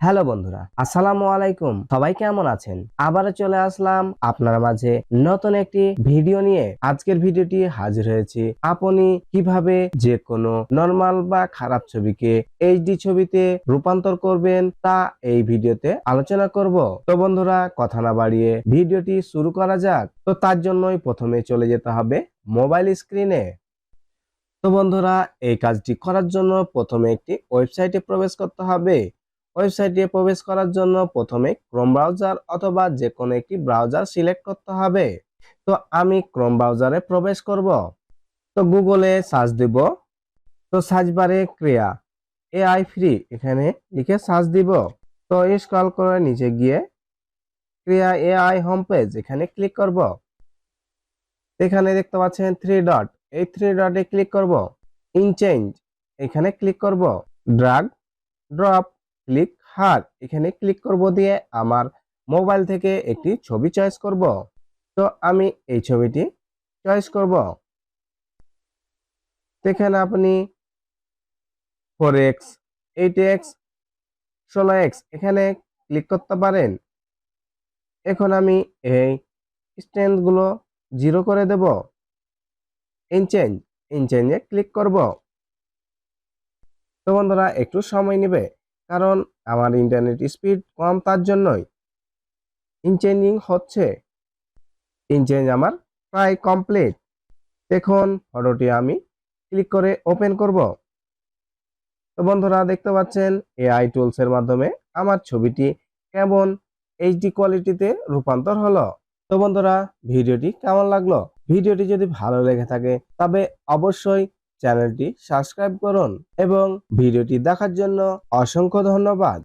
Hello বন্ধুরা, আসসালামু আলাইকুম। সবাই কেমন আছেন? আবারও চলে আসলাম আপনার মাঝে নতুন একটি ভিডিও নিয়ে। আজকের ভিডিওটি হাজির হয়েছি আপনি কিভাবে যে কোনো নরমাল বা খারাপ ছবিকে এইচডি ছবিতে রূপান্তর করবেন তা এই ভিডিওতে আলোচনা করব। তো বন্ধুরা, কথা না বাড়িয়ে ভিডিওটি শুরু করা যাক। তো তার জন্যই প্রথমে চলে যেতে হবে মোবাইল স্ক্রিনে। তো বন্ধুরা, এই কাজটি করার জন্য প্রথমে একটি ওয়েবসাইটে প্রবেশ করতে হবে। ওয়েবসাইটে প্রবেশ করার জন্য প্রথমে ক্রোম ব্রাউজার অথবা যে কোনো একটি ব্রাউজার সিলেক্ট করতে হবে। তো আমি ক্রোম ব্রাউজারে প্রবেশ করব। তো গুগলে সার্চ দিব। তো সার্চ বারে ক্রিয়া এআই ফ্রি এখানে লিখে সার্চ দিব। তো স্ক্রল করে নিচে গিয়ে ক্রিয়া এআই হোম পেজ এখানে ক্লিক করব। এখানে দেখতে পাচ্ছেন থ্রি ডট, এই থ্রি ডটে ক্লিক করব। ইনচেঞ্জ এখানে ক্লিক করব। ড্রাগ ড্রপ ক্লিক হার এখানে ক্লিক করব দিয়ে আমার মোবাইল থেকে একটি ছবি চয়েস করব। তো আমি এই ছবিটি চয়েস করব। এখানে আপনি 4x 8x 16x এখানে ক্লিক করতে পারেন। এখন আমি এই স্ট্যান্ড গুলো 0 করে দেব। ইনচেঞ্জ ইনচেঞ্জে ক্লিক করব। তো বন্ধুরা, একটু সময় নেবে কারণ আমার ইন্টারনেট স্পিড কম, তার জন্যই ইনচেঞ্জিং হচ্ছে। ইনচেঞ্জ আমার প্রায় কমপ্লিট। এখন ফটোটি আমি ক্লিক করে ওপেন করব। তো বন্ধুরা, দেখতে পাচ্ছেন এআই টুলস এর মাধ্যমে আমার ছবিটি কেমন এইচডি কোয়ালিটিতে রূপান্তর হলো। তো বন্ধুরা, ভিডিওটি কেমন লাগলো? ভিডিওটি যদি ভালো লেগে থাকে তবে অবশ্যই চ্যানেলটি সাবস্ক্রাইব করুন এবং ভিডিওটি দেখার জন্য অসংখ্য ধন্যবাদ।